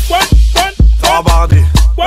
Ça va barder. Ouais,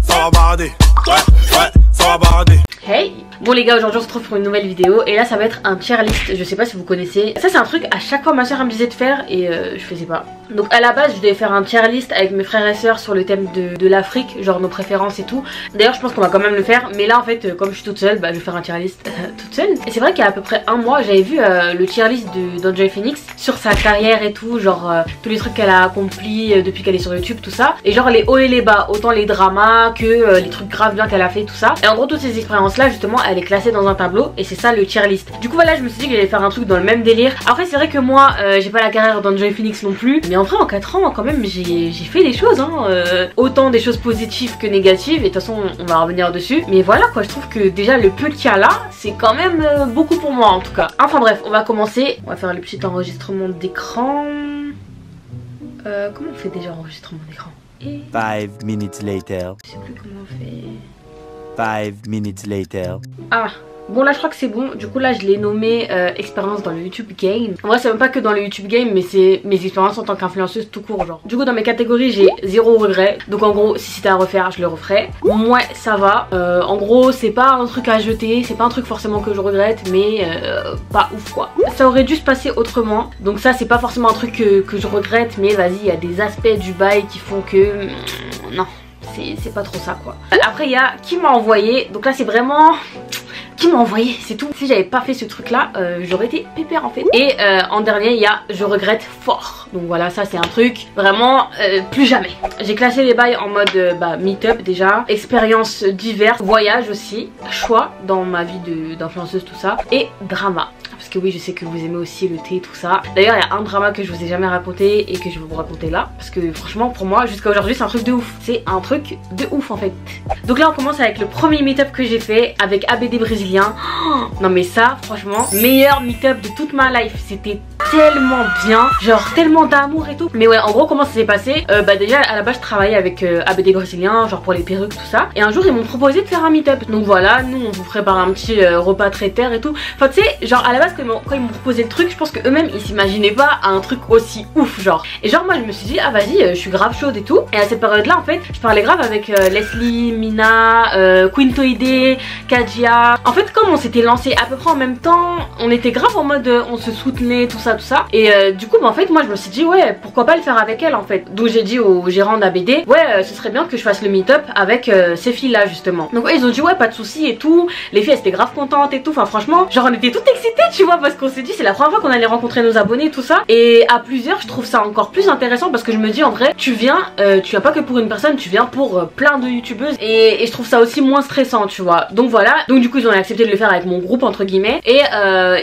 ça va barder. Ouais, ça va barder. Hey! Bon les gars, aujourd'hui on se retrouve pour une nouvelle vidéo et là ça va être un tier list, je sais pas si vous connaissez. Ça c'est un truc à chaque fois ma soeur me disait de faire et je faisais pas. Donc à la base je devais faire un tier list avec mes frères et sœurs sur le thème de l'Afrique, genre nos préférences et tout. D'ailleurs je pense qu'on va quand même le faire, mais là en fait comme je suis toute seule, bah, je vais faire un tier list toute seule. Et c'est vrai qu'il y a à peu près un mois j'avais vu le tier list d'Enjoy Phoenix sur sa carrière et tout, genre tous les trucs qu'elle a accomplis depuis qu'elle est sur YouTube, tout ça. Et genre les hauts et les bas, autant les dramas que les trucs graves bien qu'elle a fait, tout ça. Et en gros toutes ces expériences là justement elle est classée dans un tableau et c'est ça le tier list. Du coup voilà, je me suis dit que j'allais faire un truc dans le même délire. Après c'est vrai que moi j'ai pas la carrière d'Enjoy Phoenix non plus, mais en vrai en 4 ans quand même j'ai fait des choses hein, autant des choses positives que négatives, et de toute façon on va revenir dessus. Mais voilà quoi, je trouve que déjà le peu qu'il y a là c'est quand même beaucoup pour moi en tout cas. Enfin bref, on va commencer, on va faire le petit enregistrement d'écran. Comment on fait déjà enregistrement d'écran? 5 minutes later. Je sais plus comment on fait. 5 minutes later. Ah bon là je crois que c'est bon, du coup là je l'ai nommé expérience dans le YouTube game. En vrai c'est même pas que dans le YouTube game, mais c'est mes expériences en tant qu'influenceuse tout court genre. Du coup dans mes catégories j'ai 0 regret. Donc en gros si c'était à refaire je le referais. Ouais ça va, en gros c'est pas un truc à jeter, c'est pas un truc forcément que je regrette, mais pas ouf quoi. Ça aurait dû se passer autrement, donc ça c'est pas forcément un truc que je regrette, mais vas-y il y a des aspects du bail qui font que non, c'est pas trop ça quoi. Après il y a qui m'a envoyé, donc là c'est vraiment qui m'a envoyé, c'est tout. Si j'avais pas fait ce truc là j'aurais été pépère en fait. Et en dernier il y a je regrette fort. Donc voilà, ça c'est un truc vraiment plus jamais. J'ai classé les bails en mode meet-up déjà, expériences diverses, voyage aussi, choix dans ma vie d'influenceuse tout ça, et drama. Parce que oui je sais que vous aimez aussi le thé tout ça. D'ailleurs il y a un drama que je vous ai jamais raconté et que je vais vous raconter là, parce que franchement pour moi jusqu'à aujourd'hui c'est un truc de ouf. C'est un truc de ouf en fait. Donc là on commence avec le premier meet-up que j'ai fait avec ABD brésilien. Oh, non mais ça franchement meilleur meet-up de toute ma life. C'était tellement bien, genre tellement d'amour et tout. Mais ouais en gros comment ça s'est passé, déjà à la base je travaillais avec ABD brésilien, genre pour les perruques tout ça. Et un jour ils m'ont proposé de faire un meet-up. Donc voilà, nous on vous prépare un petit repas traiteur et tout. Enfin tu sais genre à la base quand ils m'ont proposé le truc, je pense que eux-mêmes ils s'imaginaient pas un truc aussi ouf genre. Et genre moi je me suis dit ah vas-y je suis grave chaude et tout. Et à cette période là en fait je parlais grave avec Leslie, Mina, Quintoide, Kajia. En fait comme on s'était lancé à peu près en même temps, on était grave en mode on se soutenait tout ça. Et du coup en fait moi je me suis dit ouais pourquoi pas le faire avec elle en fait. Donc j'ai dit au gérant d'ABD ouais ce serait bien que je fasse le meet-up avec ces filles là justement. Donc ouais, ils ont dit ouais pas de soucis et tout. Les filles elles étaient grave contentes et tout. Enfin franchement genre on était toutes excitées tu vois, parce qu'on s'est dit c'est la première fois qu'on allait rencontrer nos abonnés et tout ça. Et à plusieurs je trouve ça encore plus intéressant parce que je me dis en vrai tu viens pas que pour une personne, tu viens pour plein de youtubeuses et je trouve ça aussi moins stressant tu vois. Donc voilà, donc du coup ils ont accepté de le faire avec mon groupe entre guillemets. Et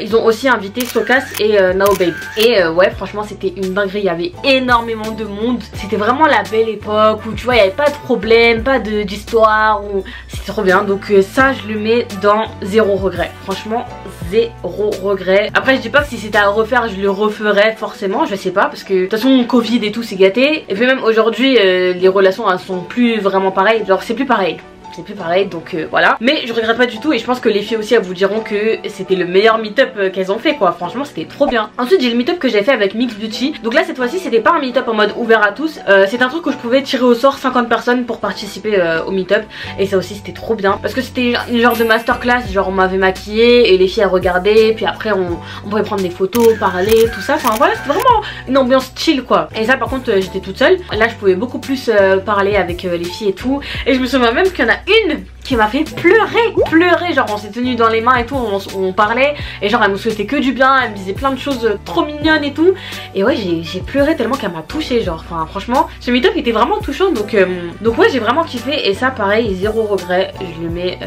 ils ont aussi invité Sokas et Now Babe. Et ouais franchement c'était une dinguerie, il y avait énormément de monde. C'était vraiment la belle époque où tu vois il n'y avait pas de problème, pas d'histoire, ou c'était trop bien. Donc ça je le mets dans 0 regret. Franchement 0 regret. Après je dis pas que si c'était à refaire je le referais forcément, je sais pas, parce que de toute façon Covid et tout c'est gâté. Et puis même aujourd'hui les relations elles sont plus vraiment pareilles, genre c'est plus pareil. C'est plus pareil donc voilà. Mais je regrette pas du tout et je pense que les filles aussi elles vous diront que c'était le meilleur meet-up qu'elles ont fait quoi. Franchement c'était trop bien. Ensuite j'ai le meet-up que j'ai fait avec Mix Beauty. Donc là cette fois-ci c'était pas un meet-up en mode ouvert à tous. C'est un truc où je pouvais tirer au sort 50 personnes pour participer au meet-up. Et ça aussi c'était trop bien. Parce que c'était une genre de masterclass. Genre on m'avait maquillée et les filles elles regardaient. Puis après on pouvait prendre des photos, parler, tout ça. Enfin voilà c'était vraiment une ambiance chill quoi. Et ça par contre j'étais toute seule. Là je pouvais beaucoup plus parler avec les filles et tout. Et je me souviens même qu'il y en a une qui m'a fait pleurer, genre on s'est tenu dans les mains et tout, on parlait et genre elle me souhaitait que du bien, elle me disait plein de choses trop mignonnes et tout. Et ouais j'ai pleuré tellement qu'elle m'a touchée genre, enfin franchement ce meet-up était vraiment touchant donc ouais j'ai vraiment kiffé. Et ça pareil 0 regret, je le mets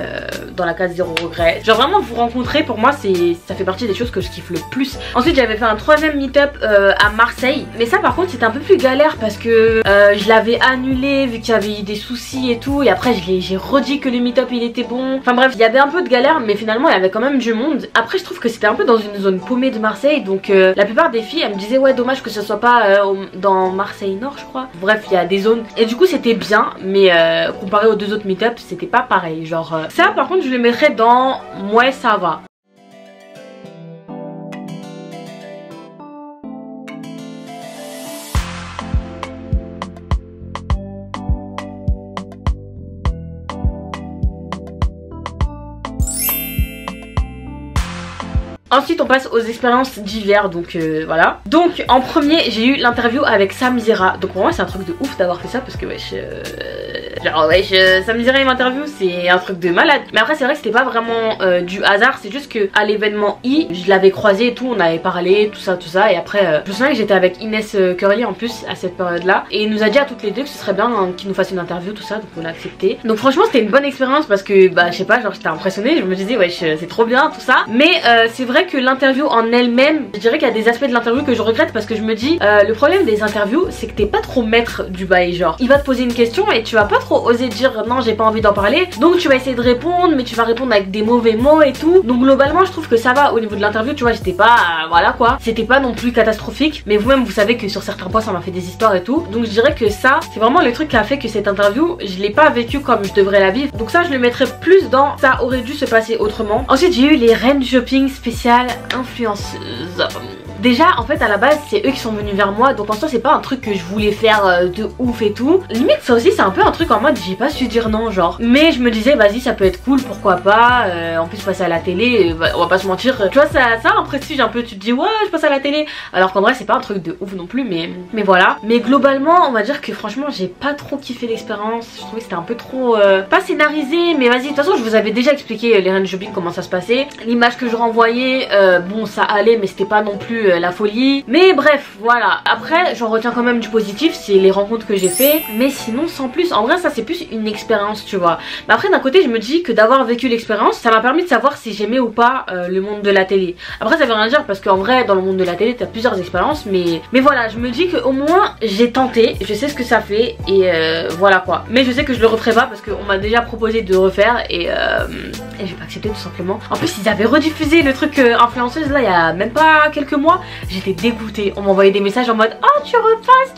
dans la case 0 regret. Genre vraiment vous rencontrer pour moi ça fait partie des choses que je kiffe le plus. Ensuite j'avais fait un 3ème meet-up à Marseille, mais ça par contre c'était un peu plus galère parce que je l'avais annulé vu qu'il y avait eu des soucis et tout. Et après j'ai redit que le meet-up il était bon. Enfin bref il y avait un peu de galère mais finalement il y avait quand même du monde. Après je trouve que c'était un peu dans une zone paumée de Marseille, donc la plupart des filles elles me disaient ouais dommage que ce soit pas dans Marseille Nord je crois. Bref il y a des zones et du coup c'était bien, mais comparé aux 2 autres meet-up c'était pas pareil genre. Ça par contre je le mettrais dans ouais ça va. Ensuite on passe aux expériences d'hiver, donc voilà. Donc en premier j'ai eu l'interview avec Sam Zera. Donc pour moi c'est un truc de ouf d'avoir fait ça parce que wesh, Sam Zera m'interview, c'est un truc de malade. Mais après c'est vrai que c'était pas vraiment du hasard, c'est juste que à l'événement je l'avais croisé et tout, on avait parlé, tout ça. Et après je me souviens que j'étais avec Inès Curly en plus à cette période là. Et il nous a dit à toutes les deux que ce serait bien qu'il nous fasse une interview, tout ça, donc on a accepté. Donc franchement c'était une bonne expérience parce que bah je sais pas, genre j'étais impressionnée, je me disais wesh c'est trop bien tout ça. Mais c'est vrai que l'interview en elle-même, je dirais qu'il y a des aspects de l'interview que je regrette parce que je me dis le problème des interviews c'est que t'es pas trop maître du bail, genre il va te poser une question et tu vas pas trop oser dire non j'ai pas envie d'en parler, donc tu vas essayer de répondre mais tu vas répondre avec des mauvais mots et tout. Donc globalement je trouve que ça va au niveau de l'interview, tu vois, j'étais pas voilà quoi, c'était pas non plus catastrophique, mais vous-même vous savez que sur certains points ça m'a fait des histoires et tout. Donc je dirais que ça c'est vraiment le truc qui a fait que cette interview je l'ai pas vécue comme je devrais la vivre, donc ça je le mettrais plus dans ça aurait dû se passer autrement. Ensuite j'ai eu les reines shopping spéciales influenceuses. Déjà en fait à la base c'est eux qui sont venus vers moi, donc en soi c'est pas un truc que je voulais faire de ouf et tout. Limite ça aussi c'est un peu un truc en mode j'ai pas su dire non genre, mais je me disais vas-y ça peut être cool, pourquoi pas, en plus passer à la télé, on va pas se mentir, tu vois ça a un prestige un peu, tu te dis ouais je passe à la télé, alors qu'en vrai c'est pas un truc de ouf non plus, mais voilà. Mais globalement on va dire que franchement j'ai pas trop kiffé l'expérience, je trouvais que c'était un peu trop pas scénarisé, mais vas-y de toute façon je vous avais déjà expliqué les reines shopping comment ça se passait, l'image que je renvoyais bon ça allait mais c'était pas non plus la folie, mais bref voilà. Après j'en retiens quand même du positif, c'est les rencontres que j'ai fait, mais sinon sans plus. En vrai ça c'est plus une expérience tu vois, mais après d'un côté je me dis que d'avoir vécu l'expérience ça m'a permis de savoir si j'aimais ou pas le monde de la télé. Après ça veut rien dire parce qu'en vrai dans le monde de la télé t'as plusieurs expériences, mais voilà, je me dis qu'au moins j'ai tenté, je sais ce que ça fait et voilà quoi. Mais je sais que je le referai pas parce qu'on m'a déjà proposé de refaire et j'ai pas accepté tout simplement. En plus ils avaient rediffusé le truc influenceuse là il y a même pas quelques mois, j'étais dégoûtée, on m'envoyait des messages en mode oh tu repasses,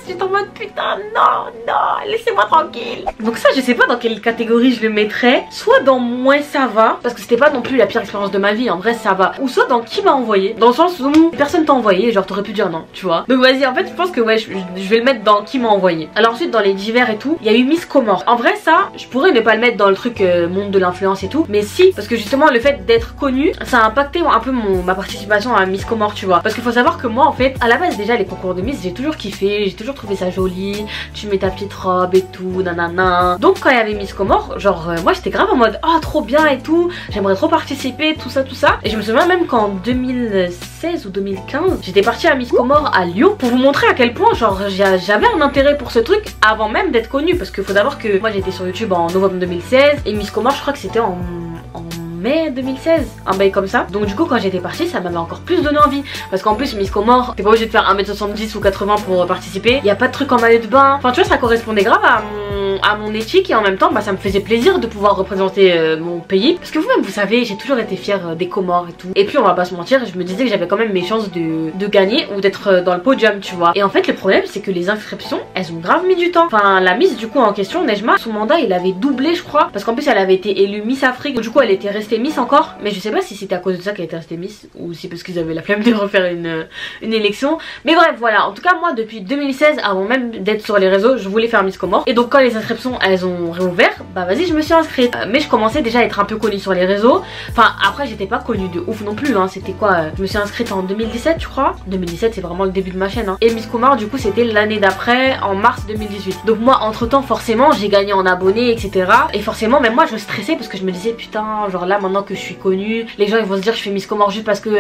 j'étais en mode putain non laissez-moi tranquille. Donc ça je sais pas dans quelle catégorie je le mettrais, soit dans moins ça va parce que c'était pas non plus la pire expérience de ma vie, en vrai ça va, ou soit dans qui m'a envoyé, dans le sens où personne t'a envoyé, genre t'aurais pu dire non tu vois. Donc vas-y en fait je pense que ouais je vais le mettre dans qui m'a envoyé. Alors ensuite dans les divers et tout, il y a eu Miss Comore. En vrai ça je pourrais ne pas le mettre dans le truc monde de l'influence et tout, mais si, parce que justement le fait d'être connue ça a impacté un peu ma participation à Miss Comore tu vois. Parce qu'il faut savoir que moi en fait à la base déjà les concours de Miss j'ai toujours kiffé, j'ai toujours trouvé ça joli, tu mets ta petite robe et tout nanana. Donc quand il y avait Miss Comore genre moi j'étais grave en mode oh trop bien et tout, j'aimerais trop participer tout ça. Et je me souviens même qu'en 2016 ou 2015 j'étais partie à Miss Comore à Lyon pour vous montrer à quel point genre j'avais un intérêt pour ce truc avant même d'être connue, parce qu'il faut savoir que moi j'étais sur YouTube en novembre 2016 et Miss Comore je crois que c'était en mai 2016, un bail comme ça. Donc du coup quand j'étais partie ça m'avait encore plus donné envie, parce qu'en plus Miss Comore t'es pas obligé de faire 1m70 ou 80 pour participer, il y a pas de truc en maillot de bain, enfin tu vois ça correspondait grave à mon éthique, et en même temps bah ça me faisait plaisir de pouvoir représenter mon pays, parce que vous-même vous savez j'ai toujours été fière des Comores et tout, et puis on va pas se mentir je me disais que j'avais quand même mes chances de gagner ou d'être dans le podium tu vois. Et en fait le problème c'est que les inscriptions elles ont grave mis du temps, enfin la Miss du coup en question Nejma, son mandat il avait doublé je crois, parce qu'en plus elle avait été élue Miss Afrique, donc du coup elle était restée Miss encore, mais je sais pas si c'était à cause de ça qu'elle était restée Miss ou si parce qu'ils avaient la flemme de refaire une élection, mais bref voilà. En tout cas moi depuis 2016 avant même d'être sur les réseaux je voulais faire Miss Comore, et donc quand les inscriptions elles ont réouvert bah vas-y je me suis inscrite, mais je commençais déjà à être un peu connue sur les réseaux, enfin après j'étais pas connue de ouf non plus hein. C'était quoi je me suis inscrite en 2017 je crois, 2017 c'est vraiment le début de ma chaîne hein. Et Miss Comore du coup c'était l'année d'après en mars 2018, donc moi entre temps forcément j'ai gagné en abonnés etc, et forcément même moi je stressais parce que je me disais putain genre là maintenant que je suis connue les gens ils vont se dire je fais Miss Comore juste parce que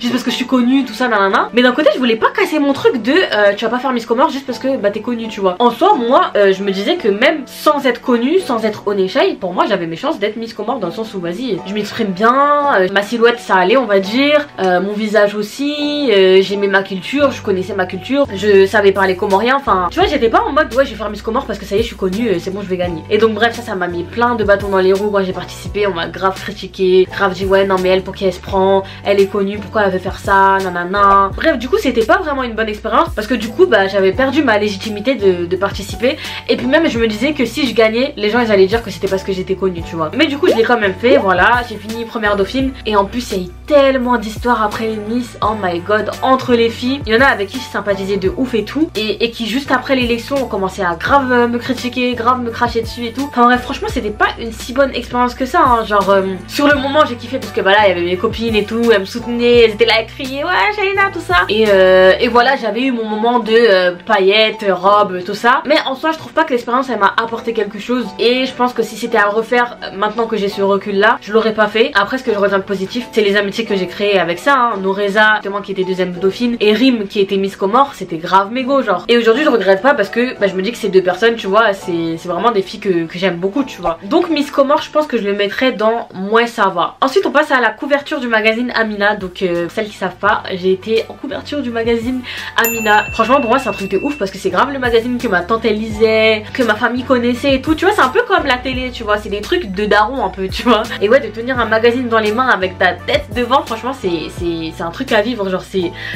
je suis connue tout ça nanana, mais d'un côté je voulais pas casser mon truc de tu vas pas faire Miss Comore juste parce que bah t'es connue tu vois. En soi moi je me disais que même sans être connue, sans être Onéchai, pour moi j'avais mes chances d'être Miss Comore, dans le sens où vas-y je m'exprime bien, ma silhouette ça allait on va dire, mon visage aussi, j'aimais ma culture, je connaissais ma culture, je savais parler comorien, enfin tu vois j'étais pas en mode ouais je vais faire Miss Comore parce que ça y est je suis connue, c'est bon je vais gagner. Et donc bref ça m'a mis plein de bâtons dans les roues quand j'ai participé, on m'a grave critiqué, grave dit ouais non mais elle pour qui elle se prend, elle est connue pourquoi elle veut faire ça nanana. Bref du coup c'était pas vraiment une bonne expérience parce que du coup bah j'avais perdu ma légitimité de participer, et puis même je me disais disais que si je gagnais, les gens ils allaient dire que c'était parce que j'étais connue, tu vois. Mais du coup je l'ai quand même fait, voilà, j'ai fini première dauphine. Et en plus il y a eu tellement d'histoires après les Miss, oh my god, entre les filles. Il y en a avec qui je sympathisais de ouf et tout, et qui juste après l'élection ont commencé à grave me critiquer, grave me cracher dessus et tout. Enfin bref, franchement c'était pas une si bonne expérience que ça, hein. Genre sur le moment j'ai kiffé parce que bah là il y avait mes copines et tout, elles me soutenaient, elles étaient là à crier ouais Shaina tout ça. Et voilà, j'avais eu mon moment de paillettes, robes, tout ça. Mais en soi je trouve pas que l'expérience elle m'a apporté quelque chose, et je pense que si c'était à refaire maintenant que j'ai ce recul là, je l'aurais pas fait. Après ce que je retiens de positif, c'est les amitiés que j'ai créées avec ça, hein. Noreza justement qui était deuxième dauphine, et Rim qui était Miss Comore, c'était grave mégo genre. Et aujourd'hui je regrette pas parce que bah, je me dis que ces deux personnes, tu vois, c'est vraiment des filles que j'aime beaucoup, tu vois. Donc Miss Comore, je pense que je le mettrais dans moins ça va. Ensuite on passe à la couverture du magazine Amina. Donc celles qui savent pas, j'ai été en couverture du magazine Amina. Franchement pour moi c'est un truc de ouf parce que c'est grave le magazine que ma tante elle lisait, que ma famille connaissait et tout, tu vois. C'est un peu comme la télé, tu vois, c'est des trucs de daron un peu, tu vois. Et ouais, de tenir un magazine dans les mains avec ta tête devant, franchement c'est un truc à vivre, genre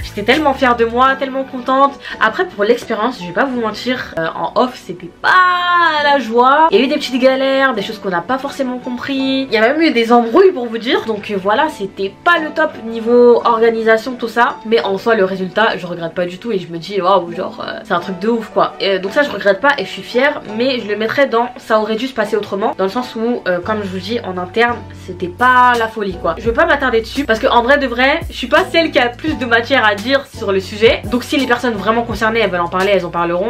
j'étais tellement fière de moi, tellement contente. Après pour l'expérience, je vais pas vous mentir, en off c'était pas la joie. Il y a eu des petites galères, des choses qu'on n'a pas forcément compris, il y a même eu des embrouilles pour vous dire. Donc voilà, c'était pas le top niveau organisation tout ça, mais en soi le résultat je regrette pas du tout et je me dis waouh, genre c'est un truc de ouf quoi. Donc ça je regrette pas et je suis fière, mais je le mettrais dans ça aurait dû se passer autrement, dans le sens où comme je vous dis en interne c'était pas la folie quoi. Je vais pas m'attarder dessus parce que en vrai de vrai je suis pas celle qui a plus de matière à dire sur le sujet, donc si les personnes vraiment concernées elles veulent en parler, elles en parleront.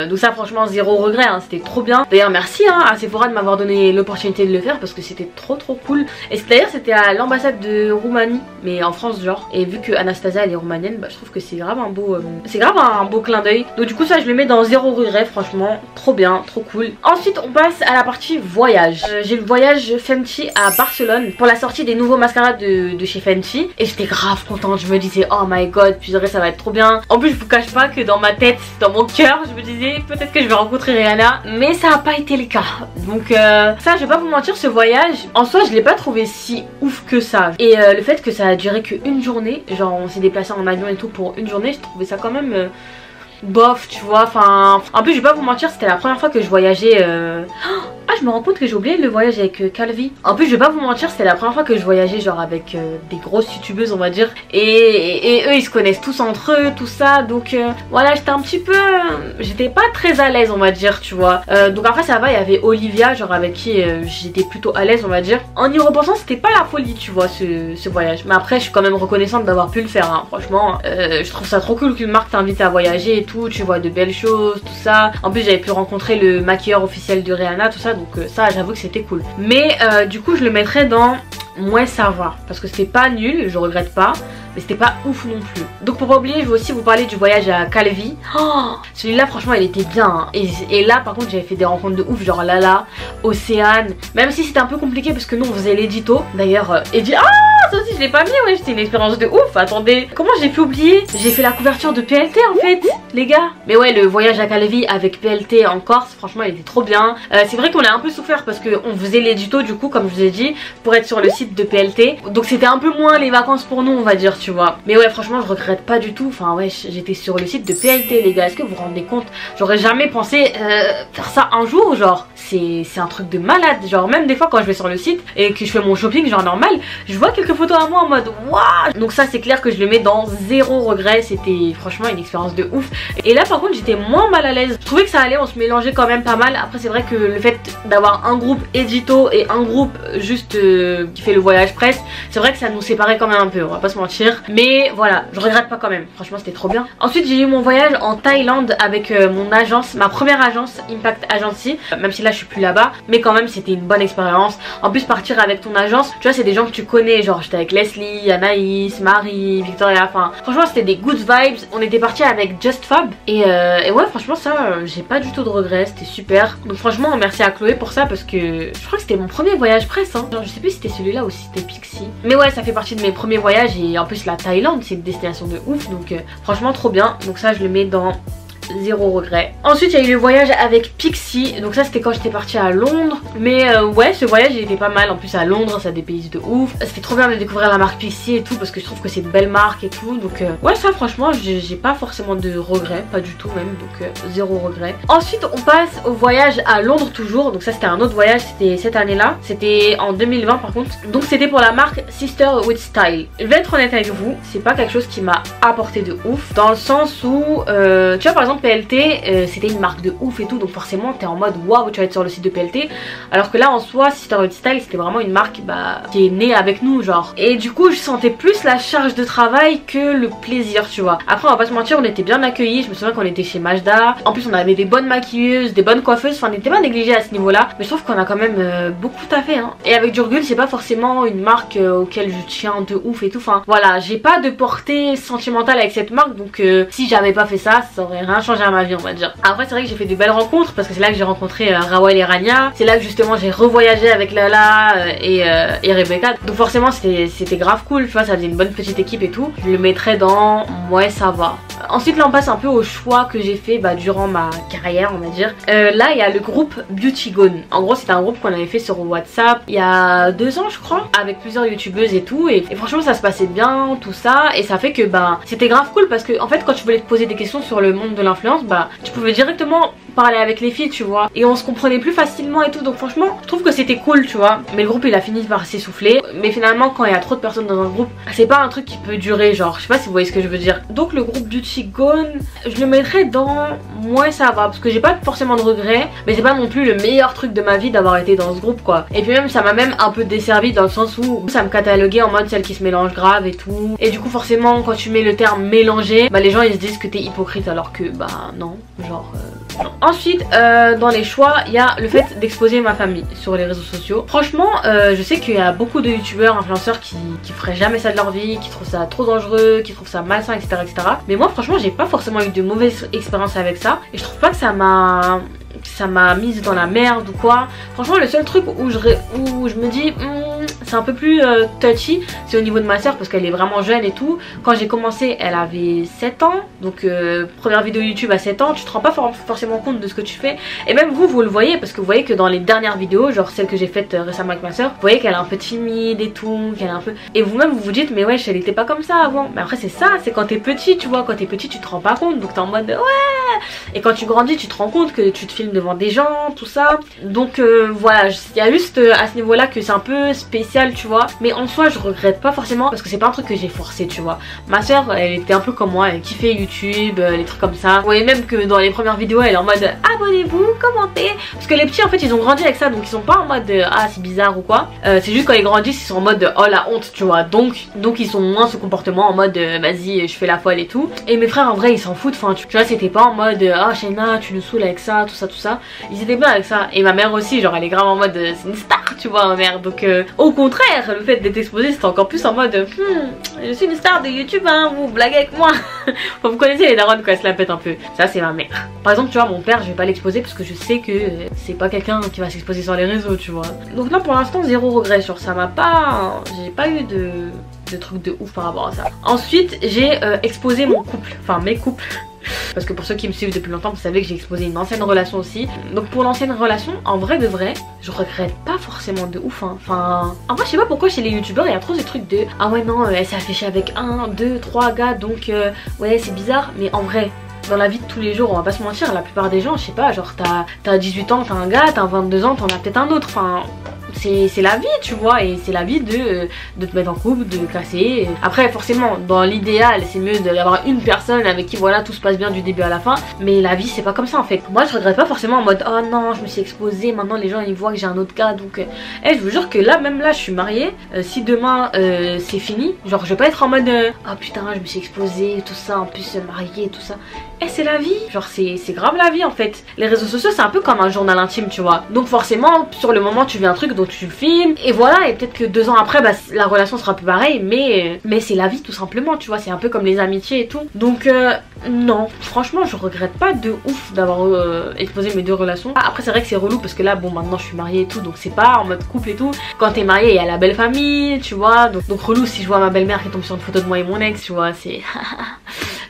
Donc ça franchement zéro regret, hein, c'était trop bien. D'ailleurs merci hein, à Sephora de m'avoir donné l'opportunité de le faire parce que c'était trop cool. Et d'ailleurs c'était à l'ambassade de Roumanie, mais en France genre. Et vu que Anastasia elle est roumanienne, bah, je trouve que c'est grave un beau clin d'œil. Donc du coup ça je le mets dans zéro regret, franchement trop bien, trop cool. Ensuite on passe à la partie voyage. J'ai le voyage Fenty à Barcelone pour la sortie des nouveaux mascaras de chez Fenty. Et j'étais grave contente, je me disais oh my god, puis ça va être trop bien. En plus je vous cache pas que dans ma tête, dans mon cœur, je me disais peut-être que je vais rencontrer Rihanna, mais ça n'a pas été le cas. Donc ça je vais pas vous mentir, ce voyage en soi je l'ai pas trouvé si ouf que ça. Et le fait que ça a duré qu'une journée, genre on s'est déplacé en avion et tout pour une journée, je trouvais ça quand même bof, tu vois. Enfin en plus je vais pas vous mentir, c'était la première fois que je voyageais Ah je me rends compte que j'ai oublié le voyage avec Calvi. En plus je vais pas vous mentir, c'était la première fois que je voyageais genre avec des grosses youtubeuses on va dire. Et eux ils se connaissent tous entre eux, tout ça. Donc voilà, j'étais un petit peu j'étais pas très à l'aise on va dire, tu vois. Donc après ça va, il y avait Olivia genre avec qui j'étais plutôt à l'aise on va dire. En y repensant c'était pas la folie tu vois ce voyage. Mais après je suis quand même reconnaissante d'avoir pu le faire hein. Franchement je trouve ça trop cool qu'une marque t'invite à voyager et tout. Tu vois de belles choses, tout ça. En plus j'avais pu rencontrer le maquilleur officiel de Rihanna, tout ça. Donc ça j'avoue que c'était cool. Mais du coup je le mettrais dans moins savoir parce que c'était pas nul, je regrette pas, mais c'était pas ouf non plus. Donc pour pas oublier, je vais aussi vous parler du voyage à Calvi. Oh, celui-là franchement il était bien hein. Et là par contre j'avais fait des rencontres de ouf, genre Lala, Océane. Même si c'était un peu compliqué parce que nous on faisait l'édito. D'ailleurs Eddie, ça aussi je l'ai pas mis, ouais, c'était une expérience de ouf. Attendez, comment j'ai pu oublier? J'ai fait la couverture de PLT en fait les gars. Mais ouais, le voyage à Calvi avec PLT en Corse, franchement il était trop bien. C'est vrai qu'on a un peu souffert parce qu'on faisait l'édito du coup comme je vous ai dit pour être sur le site de PLT. Donc c'était un peu moins les vacances pour nous on va dire, tu vois. Mais ouais franchement je regrette pas du tout. Enfin ouais, j'étais sur le site de PLT les gars. Est-ce que vous vous rendez compte? J'aurais jamais pensé faire ça un jour genre. C'est un truc de malade. Genre même des fois quand je vais sur le site et que je fais mon shopping genre normal, je vois quelques photos à moi en mode waouh. Donc ça c'est clair que je le mets dans zéro regret. C'était franchement une expérience de ouf. Et là par contre j'étais moins mal à l'aise. Je trouvais que ça allait, on se mélangeait quand même pas mal. Après c'est vrai que le fait d'avoir un groupe édito et un groupe juste qui fait le voyage presse, c'est vrai que ça nous séparait quand même un peu, on va pas se mentir. Mais voilà, je regrette pas quand même, franchement c'était trop bien. Ensuite j'ai eu mon voyage en Thaïlande avec mon agence, ma première agence Impact Agency. Même si là je suis plus là-bas, mais quand même c'était une bonne expérience. En plus partir avec ton agence, tu vois c'est des gens que tu connais, genre Genre j'étais avec Leslie, Anaïs, Marie, Victoria, enfin franchement c'était des good vibes. On était partis avec Just Fab et ouais franchement ça j'ai pas du tout de regrets, c'était super. Donc franchement merci à Chloé pour ça parce que je crois que c'était mon premier voyage presse hein. Genre je sais plus si c'était celui-là ou si c'était Pixie. Mais ouais ça fait partie de mes premiers voyages et en plus la Thaïlande c'est une destination de ouf donc franchement trop bien. Donc ça je le mets dans zéro regret. Ensuite il y a eu le voyage avec Pixie, donc ça c'était quand j'étais partie à Londres. Mais ouais ce voyage il était pas mal, en plus à Londres ça dépayse de ouf. C'était trop bien de découvrir la marque Pixie et tout parce que je trouve que c'est une belle marque et tout. Donc ouais ça franchement j'ai pas forcément de regrets, pas du tout même, donc zéro regret. Ensuite on passe au voyage à Londres toujours, donc ça c'était un autre voyage, c'était cette année là, c'était en 2020 par contre. Donc c'était pour la marque Sister with Style. Je vais être honnête avec vous, c'est pas quelque chose qui m'a apporté de ouf, dans le sens où tu vois par exemple PLT c'était une marque de ouf et tout, donc forcément t'es en mode waouh tu vas être sur le site de PLT, alors que là en soi Sister with Style c'était vraiment une marque qui est née avec nous genre, et du coup je sentais plus la charge de travail que le plaisir tu vois. Après on va pas se mentir, on était bien accueillis, je me souviens qu'on était chez Majda, en plus on avait des bonnes maquilleuses, des bonnes coiffeuses, enfin on n'était pas négligés à ce niveau là, mais je trouve qu'on a quand même beaucoup taffé hein. Et avec du recul c'est pas forcément une marque auquel je tiens de ouf et tout, enfin voilà j'ai pas de portée sentimentale avec cette marque, donc si j'avais pas fait ça aurait rien changé à ma vie on va dire. Après c'est vrai que j'ai fait de belles rencontres parce que c'est là que j'ai rencontré Rawal et Rania, c'est là que justement j'ai revoyagé avec Lala et Rebecca, donc forcément c'était grave cool tu vois, ça faisait une bonne petite équipe et tout. Je le mettrais dans ouais ça va. Ensuite là on passe un peu au choix que j'ai fait durant ma carrière on va dire. Là il y a le groupe Beauty Gone. En gros c'était un groupe qu'on avait fait sur WhatsApp il y a 2 ans je crois, avec plusieurs youtubeuses et tout, et franchement ça se passait bien tout ça, et ça fait que c'était grave cool parce que en fait quand tu voulais te poser des questions sur le monde de l'influence tu pouvais directement parler avec les filles tu vois, et on se comprenait plus facilement et tout, donc franchement je trouve que c'était cool tu vois. Mais le groupe il a fini par s'essouffler, mais finalement quand il y a trop de personnes dans un groupe c'est pas un truc qui peut durer, genre je sais pas si vous voyez ce que je veux dire. Donc le groupe Beauty Gone je le mettrais dans moi ça va, parce que j'ai pas forcément de regrets, mais c'est pas non plus le meilleur truc de ma vie d'avoir été dans ce groupe quoi. Et puis même ça m'a même un peu desservi dans le sens où ça me cataloguait en mode celle qui se mélange grave et tout, et du coup forcément quand tu mets le terme mélanger les gens ils se disent que t'es hypocrite, alors que non genre non. Ensuite dans les choix il y a le fait d'exposer ma famille sur les réseaux sociaux. Franchement je sais qu'il y a beaucoup de youtubeurs influenceurs qui feraient jamais ça de leur vie, qui trouvent ça trop dangereux, qui trouvent ça malsain etc etc. Mais moi franchement j'ai pas forcément eu de mauvaises expériences avec ça, et je trouve pas que ça m'a mise dans la merde ou quoi. Franchement le seul truc où je me dis c'est un peu plus touchy, c'est au niveau de ma soeur parce qu'elle est vraiment jeune et tout. Quand j'ai commencé elle avait 7 ans, donc première vidéo YouTube à 7 ans, tu te rends pas forcément compte de ce que tu fais, et même vous le voyez parce que vous voyez que dans les dernières vidéos, genre celle que j'ai faite récemment avec ma soeur, vous voyez qu'elle est un peu timide et tout, qu'elle est un peu, et vous-même vous dites mais wesh elle était pas comme ça avant. Mais après c'est ça, c'est quand t'es petit tu vois, quand t'es petit tu te rends pas compte, donc t'es en mode ouais, et quand tu grandis tu te rends compte que tu te filmes devant des gens tout ça. Donc voilà, il y a juste à ce niveau là que c'est un peu spécial tu vois, mais en soi je regrette pas forcément parce que c'est pas un truc que j'ai forcé tu vois. Ma soeur elle était un peu comme moi, elle kiffait YouTube, les trucs comme ça. Vous voyez même que dans les premières vidéos elle est en mode abonnez-vous, commentez, parce que les petits en fait ils ont grandi avec ça, donc ils sont pas en mode ah c'est bizarre ou quoi, c'est juste quand ils grandissent ils sont en mode oh la honte tu vois, donc ils sont moins ce comportement en mode vas-y je fais la folle et tout. Et mes frères en vrai ils s'en foutent, enfin tu vois, c'était pas en mode ah Shayna tu nous saoules avec ça tout ça, ils étaient bien avec ça. Et ma mère aussi, genre elle est grave en mode c'est une star tu vois ma mère, donc au contraire le fait d'être exposée c'était encore plus en mode je suis une star de YouTube hein, vous blaguez avec moi. Enfin, vous connaissez les darons quand elles se la pètent un peu, ça c'est ma mère. Par exemple tu vois mon père je vais pas l'exposer parce que je sais que c'est pas quelqu'un qui va s'exposer sur les réseaux tu vois. Donc non pour l'instant zéro regret sur ça, j'ai pas eu de trucs de ouf par rapport à ça. Ensuite j'ai exposé mon couple, enfin mes couples. Parce que pour ceux qui me suivent depuis longtemps, vous savez que j'ai exposé une ancienne relation aussi. Donc pour l'ancienne relation, en vrai de vrai, je regrette pas forcément de ouf hein. Enfin, en vrai je sais pas pourquoi chez les youtubeurs il y a trop ces trucs de ah ouais non elle s'est affichée avec 1, 2, 3 gars donc ouais c'est bizarre. Mais en vrai dans la vie de tous les jours on va pas se mentir, la plupart des gens je sais pas, genre t'as 18 ans t'as un gars, t'as 22 ans t'en as peut-être un autre, enfin c'est la vie tu vois, et c'est la vie de te mettre en couple, de casser. Après forcément dans l'idéal c'est mieux d'avoir une personne avec qui voilà tout se passe bien du début à la fin, mais la vie c'est pas comme ça en fait. Moi je regrette pas forcément en mode oh non je me suis exposée, maintenant les gens ils voient que j'ai un autre gars, donc je vous jure que là même là je suis mariée, si demain c'est fini, genre je vais pas être en mode oh putain je me suis exposée tout ça, en plus mariée tout ça, eh c'est la vie, genre c'est grave la vie en fait. Les réseaux sociaux c'est un peu comme un journal intime tu vois, donc forcément sur le moment tu vis un truc dont tu le filmes et voilà, et peut-être que 2 ans après bah, la relation sera plus pareille, mais c'est la vie tout simplement tu vois, c'est un peu comme les amitiés et tout. Donc non, franchement je regrette pas de ouf d'avoir exposé mes 2 relations. Après c'est vrai que c'est relou parce que là bon maintenant je suis mariée et tout, donc c'est pas en mode couple et tout. Quand t'es mariée il y a la belle famille tu vois, donc relou si je vois ma belle-mère qui tombe sur une photo de moi et mon ex tu vois, c'est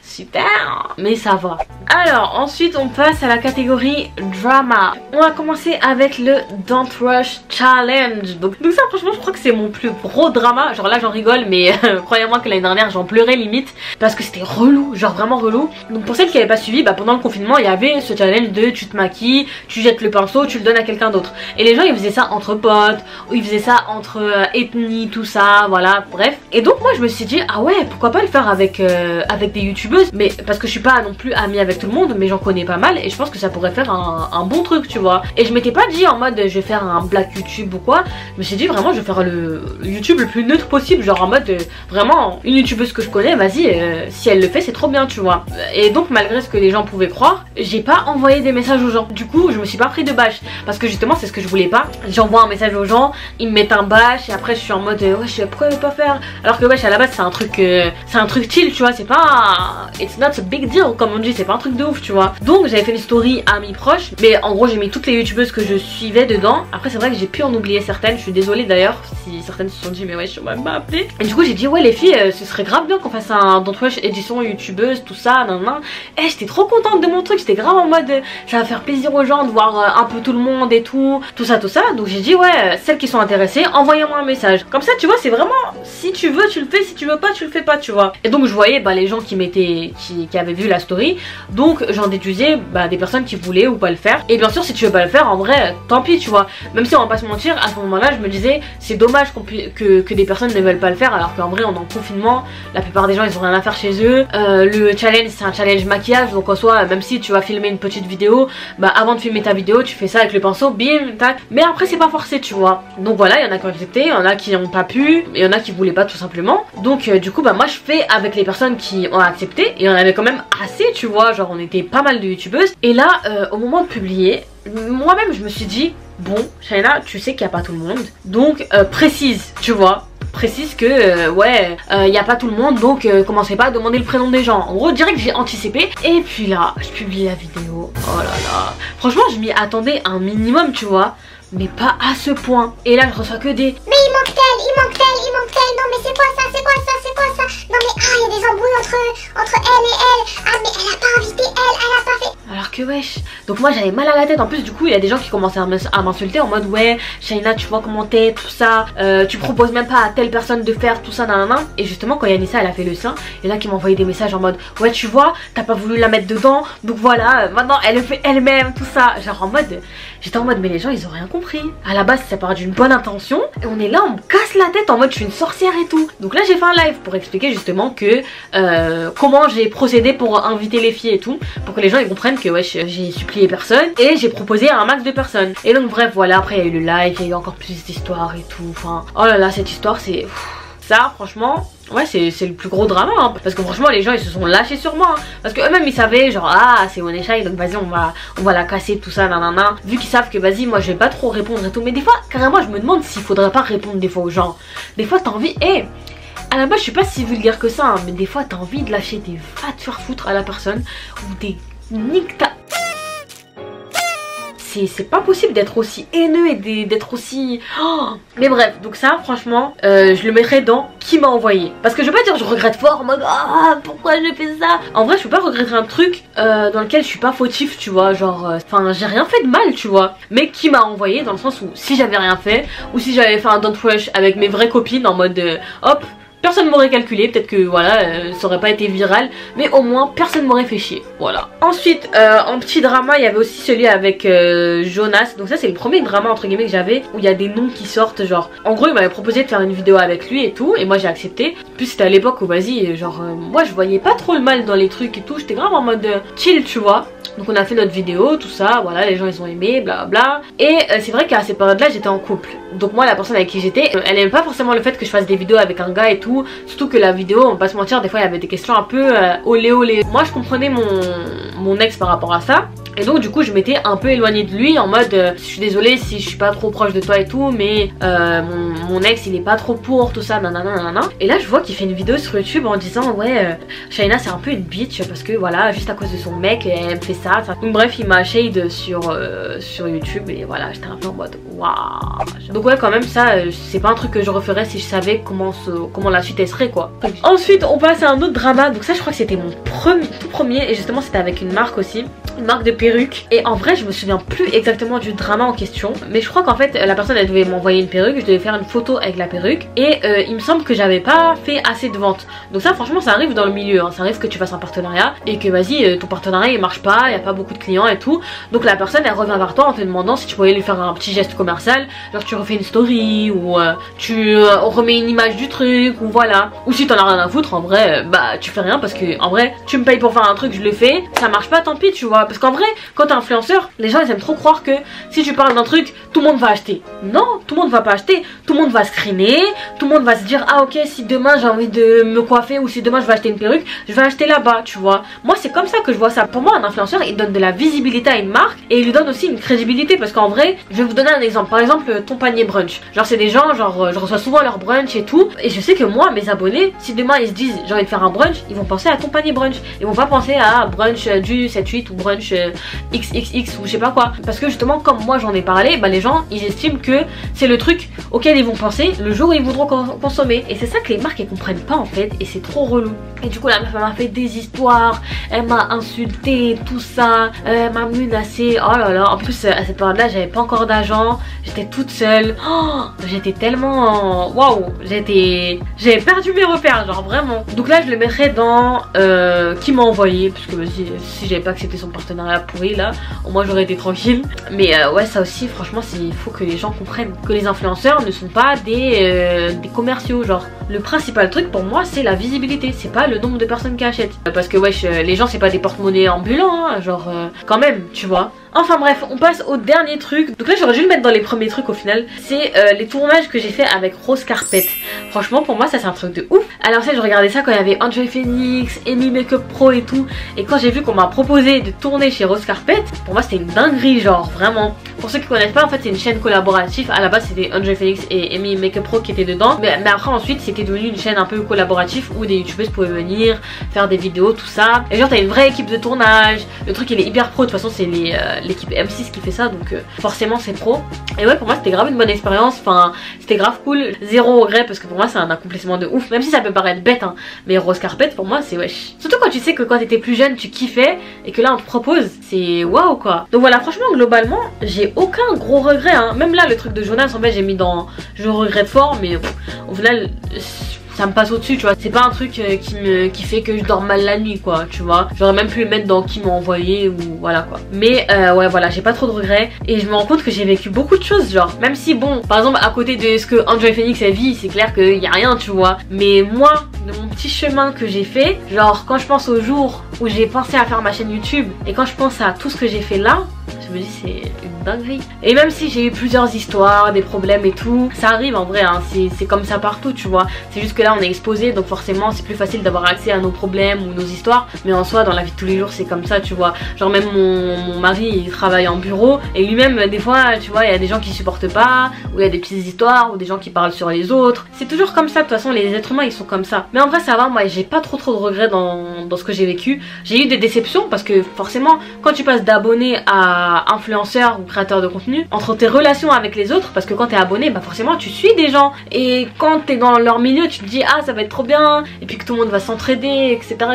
super, mais ça va. Alors ensuite on passe à la catégorie drama. On va commencer avec le Don't Rush Challenge. Donc ça franchement je crois que c'est mon plus gros drama. Genre là j'en rigole mais croyez-moi que l'année dernière j'en pleurais limite parce que c'était relou, genre vraiment relou. Donc pour celles qui n'avaient pas suivi, bah, pendant le confinement il y avait ce challenge de tu te maquilles, tu jettes le pinceau, tu le donnes à quelqu'un d'autre. Et les gens ils faisaient ça entre potes, ou ils faisaient ça entre ethnies, tout ça, voilà, bref. Et donc moi je me suis dit ah ouais pourquoi pas le faire avec des youtubeuses, mais parce que je suis pas non plus amie avec tout le monde, mais j'en connais pas mal et je pense que ça pourrait faire un bon truc tu vois. Et je m'étais pas dit en mode je vais faire un black YouTube ou quoi, je me suis dit vraiment je vais faire le YouTube le plus neutre possible, genre en mode vraiment une youtubeuse que je connais, vas-y si elle le fait c'est trop bien tu vois. Et donc malgré ce que les gens pouvaient croire, j'ai pas envoyé des messages aux gens, du coup je me suis pas pris de bâche parce que justement c'est ce que je voulais pas. J'envoie un message aux gens, ils me mettent un bâche et après je suis en mode ouais je sais pourquoi je vais pas faire, alors que wesh à la base c'est un truc chill tu vois, c'est pas it's not a big deal comme on dit, c'est pas un truc de ouf tu vois. Donc j'avais fait une story à mes proches, mais en gros j'ai mis toutes les youtubeuses que je suivais dedans. Après c'est vrai que j'ai pu en oublier certaines, je suis désolée d'ailleurs si certaines se sont dit mais ouais je suis même pas appelée. Et du coup j'ai dit ouais les filles ce serait grave bien qu'on fasse un Don't Rush édition youtubeuse tout ça nan. Et j'étais trop contente de mon truc, j'étais grave en mode ça va faire plaisir aux gens de voir un peu tout le monde et tout ça. Donc j'ai dit ouais celles qui sont intéressées envoyez-moi un message. Comme ça tu vois c'est vraiment si tu veux tu le fais, si tu veux pas tu le fais pas tu vois. Et donc je voyais bah, les gens qui avaient vu la story, donc j'en déduisais bah, des personnes qui voulaient ou pas le faire. Et bien sûr si tu veux pas le faire en vrai tant pis tu vois, même si on va pas se mentir à ce moment là je me disais c'est dommage que des personnes ne veulent pas le faire alors qu'en vrai on est en confinement, la plupart des gens ils ont rien à faire chez eux. Le challenge c'est un challenge maquillage, donc en soi même si tu vas filmer une petite vidéo, bah avant de filmer ta vidéo tu fais ça avec le pinceau bim tac, mais après c'est pas forcé tu vois. Donc voilà, il y en a qui ont accepté, il y en a qui ont pas pu, et il y en a qui voulaient pas tout simplement. Donc du coup bah moi je fais avec les personnes qui ont accepté et on avait quand même assez tu vois, genre on était pas mal de youtubeuses. Et là au moment de publier, moi-même je me suis dit bon Shaina tu sais qu'il n'y a pas tout le monde, donc précise tu vois, précise que ouais y a pas tout le monde, donc commencez pas à demander le prénom des gens. En gros direct j'ai anticipé et puis là je publie la vidéo. Oh là là, franchement je m'y attendais un minimum tu vois, mais pas à ce point. Et là je reçois que des mais il manque tel, non mais c'est quoi ça, non mais il y a des embrouilles entre elle et elle, ah mais elle a pas invité elle a pas fait. Alors que wesh, donc moi j'avais mal à la tête. En plus du coup il y a des gens qui commençaient à m'insulter en mode ouais Shaina tu vois comment t'es, tout ça, tu proposes même pas à telle personne de faire tout ça nanana. Et justement quand Yanissa elle a fait le sein, et là qui m'a envoyé des messages en mode ouais tu vois t'as pas voulu la mettre dedans, donc voilà maintenant elle le fait elle-même tout ça. Genre en mode, j'étais en mode mais les gens ils ont rien compris. À la base ça part d'une bonne intention et on est là on me casse la tête en mode je suis une sorcière et tout. Donc là j'ai fait un live pour expliquer justement que comment j'ai procédé pour inviter les filles et tout, pour que les gens ils comprennent que ouais j'ai supplié personne et j'ai proposé à un max de personnes. Et donc bref voilà, après il y a eu le live, il y a eu encore plus d'histoires et tout, enfin oh là là cette histoire c'est ça franchement ouais c'est le plus gros drama hein. Parce que franchement les gens ils se sont lâchés sur moi hein. Parce que eux-mêmes ils savaient genre ah c'est One Shy donc vas-y on va la casser tout ça nanana. Vu qu'ils savent que vas-y moi je vais pas trop répondre et tout, mais des fois carrément je me demande s'il faudrait pas répondre des fois aux gens. Des fois t'as envie à la base je suis pas si vulgaire que ça hein, mais des fois t'as envie de lâcher des va te faire foutre à la personne ou des nique ta... C'est pas possible d'être aussi haineux et d'être aussi... Oh. Mais bref, donc ça franchement je le mettrais dans qui m'a envoyé. Parce que je veux pas dire je regrette fort en mode ah pourquoi j'ai fait ça. En vrai je peux pas regretter un truc dans lequel je suis pas fautif tu vois, genre enfin j'ai rien fait de mal tu vois. Mais qui m'a envoyé dans le sens où si j'avais rien fait, ou si j'avais fait un Don't Rush avec mes vraies copines en mode hop personne m'aurait calculé, peut-être que voilà ça aurait pas été viral, mais au moins personne m'aurait fait chier, voilà. Ensuite en petit drama il y avait aussi celui avec Jonas, donc ça c'est le premier drama entre guillemets que j'avais où il y a des noms qui sortent, genre en gros il m'avait proposé de faire une vidéo avec lui et tout et moi j'ai accepté. Puis c'était à l'époque où vas-y genre moi je voyais pas trop le mal dans les trucs et tout, j'étais grave en mode chill tu vois. Donc on a fait notre vidéo, tout ça, voilà, les gens ils ont aimé, blablabla. Et c'est vrai qu'à cette période là j'étais en couple. Donc moi la personne avec qui j'étais, elle aime pas forcément le fait que je fasse des vidéos avec un gars et tout. Surtout que la vidéo, on va pas se mentir, des fois il y avait des questions un peu olé olé. Moi je comprenais mon ex par rapport à ça. Et donc du coup je m'étais un peu éloignée de lui en mode je suis désolée si je suis pas trop proche de toi et tout, mais mon ex il est pas trop pour tout ça, nanana. Et là je vois qu'il fait une vidéo sur YouTube en disant ouais Shaina c'est un peu une bitch parce que voilà, juste à cause de son mec elle me fait ça. Donc bref il m'a shade sur YouTube et voilà, j'étais un peu en mode waouh. Donc ouais, quand même ça c'est pas un truc que je referais si je savais comment la suite elle serait quoi. Ensuite on passe à un autre drama. Donc ça je crois que c'était mon tout premier et justement c'était avec une marque aussi, une marque de perruque. Et en vrai je me souviens plus exactement du drama en question, mais je crois qu'en fait la personne elle devait m'envoyer une perruque, je devais faire une photo avec la perruque et il me semble que j'avais pas fait assez de ventes. Donc ça franchement ça arrive dans le milieu, hein. Ça arrive que tu fasses un partenariat et que vas-y ton partenariat il marche pas, il y a pas beaucoup de clients et tout. Donc la personne elle revient vers toi en te demandant si tu pouvais lui faire un petit geste commercial, genre tu refais une story ou tu remets une image du truc ou voilà. Ou si t'en as rien à foutre en vrai bah tu fais rien parce que en vrai tu me payes pour faire un truc, je le fais, ça marche pas tant pis tu vois. Parce qu'en vrai quand t'es influenceur, les gens ils aiment trop croire que si tu parles d'un truc, tout le monde va acheter. Non, tout le monde va pas acheter, tout le monde va screener, tout le monde va se dire ah ok si demain j'ai envie de me coiffer ou si demain je vais acheter une perruque, je vais acheter là-bas tu vois. Moi c'est comme ça que je vois ça. Pour moi un influenceur il donne de la visibilité à une marque et il lui donne aussi une crédibilité parce qu'en vrai, je vais vous donner un exemple. Par exemple ton panier brunch, genre c'est des gens genre je reçois souvent leur brunch et tout et je sais que moi mes abonnés si demain ils se disent j'ai envie de faire un brunch, ils vont penser à ton panier brunch, ils vont pas penser à brunch du 7-8 ou brunch XXX ou je sais pas quoi, parce que justement comme moi j'en ai parlé, bah les gens ils estiment que c'est le truc auquel ils vont penser le jour où ils voudront consommer et c'est ça que les marques elles comprennent pas en fait et c'est trop relou. Et du coup la meuf elle m'a fait des histoires, elle m'a insulté tout ça, elle m'a menacé, oh là là. En plus à cette période là j'avais pas encore d'argent, j'étais toute seule, oh, j'étais tellement waouh, j'avais perdu mes repères genre vraiment. Donc là je le mettrais dans qui m'a envoyé parce que si j'avais pas accepté son partenariat pourri là au moins j'aurais été tranquille. Mais ouais ça aussi franchement il faut que les gens comprennent que les influenceurs ne sont pas des commerciaux. Genre le principal truc pour moi c'est la visibilité, c'est pas le nombre de personnes qui achètent parce que wesh les gens c'est pas des porte-monnaies ambulants hein, genre quand même tu vois. Enfin bref, on passe au dernier truc. Donc là j'aurais dû le mettre dans les premiers trucs au final. C'est les tournages que j'ai fait avec Rose Carpet. Franchement pour moi ça c'est un truc de ouf. Alors je regardais ça quand il y avait Enjoy Phoenix, Amy Makeup Pro et tout. Et quand j'ai vu qu'on m'a proposé de tourner chez Rose Carpet, pour moi c'était une dinguerie genre vraiment. Pour ceux qui connaissent pas en fait c'est une chaîne collaborative. À la base c'était Enjoy Phoenix et Amy Makeup Pro qui étaient dedans. Mais après ensuite c'était devenu une chaîne un peu collaborative où des youtubeuses pouvaient venir faire des vidéos tout ça. Et genre t'as une vraie équipe de tournage. Le truc il est hyper pro, de toute façon c'est l'équipe M6 qui fait ça donc forcément c'est pro. Et ouais pour moi c'était grave une bonne expérience, enfin c'était grave cool, zéro regret parce que pour moi c'est un accomplissement de ouf, même si ça peut paraître bête hein, mais Rose Carpet pour moi c'est wesh. Surtout quand tu sais que quand t'étais plus jeune tu kiffais et que là on te propose, c'est waouh quoi. Donc voilà franchement globalement j'ai aucun gros regret hein. Même là le truc de Jonas en fait j'ai mis dans je regrette fort mais au final ça me passe au dessus tu vois, c'est pas un truc qui fait que je dors mal la nuit quoi tu vois. J'aurais même pu le mettre dans qui m'a envoyé ou voilà quoi. Mais ouais voilà j'ai pas trop de regrets et je me rends compte que j'ai vécu beaucoup de choses genre. Même si bon par exemple à côté de ce que Enjoy Phoenix a vit c'est clair qu'il y a rien tu vois. Mais moi de mon petit chemin que j'ai fait, genre quand je pense au jour où j'ai pensé à faire ma chaîne YouTube et quand je pense à tout ce que j'ai fait là, je me dis c'est une dinguerie. Et même si j'ai eu plusieurs histoires, des problèmes et tout, ça arrive en vrai hein, c'est comme ça partout tu vois. C'est juste que là on est exposé donc forcément c'est plus facile d'avoir accès à nos problèmes ou nos histoires. Mais en soi dans la vie de tous les jours c'est comme ça tu vois. Genre même mon mari il travaille en bureau et lui-même des fois tu vois il y a des gens qui supportent pas, ou il y a des petites histoires ou des gens qui parlent sur les autres. C'est toujours comme ça de toute façon, les êtres humains ils sont comme ça. Mais en vrai ça va, moi j'ai pas trop de regrets dans ce que j'ai vécu. J'ai eu des déceptions parce que forcément quand tu passes d'abonné à influenceur ou créateur de contenu, entre tes relations avec les autres, parce que quand t'es abonné bah forcément tu suis des gens et quand t'es dans leur milieu tu te dis ah ça va être trop bien et puis que tout le monde va s'entraider etc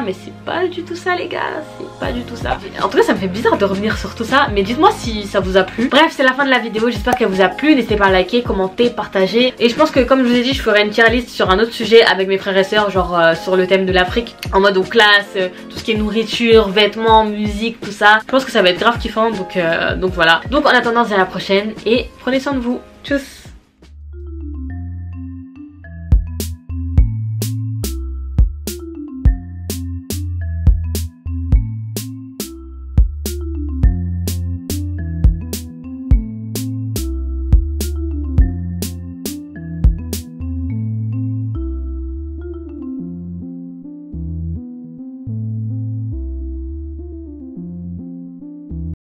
mais c'est pas du tout ça les gars, c'est pas du tout ça. En tout cas ça me fait bizarre de revenir sur tout ça, mais dites moi si ça vous a plu. Bref c'est la fin de la vidéo, j'espère qu'elle vous a plu, n'hésitez pas à liker, commenter, partager et je pense que comme je vous ai dit je ferai une tier list sur un autre sujet avec mes frères et sœurs, genre sur le thème de l'Afrique en mode aux classes, tout ce qui est nourriture, vêtements, musique, tout ça. Je pense que ça va être grave kiffant donc voilà. Donc en attendant à la prochaine et prenez soin de vous. Tchuss.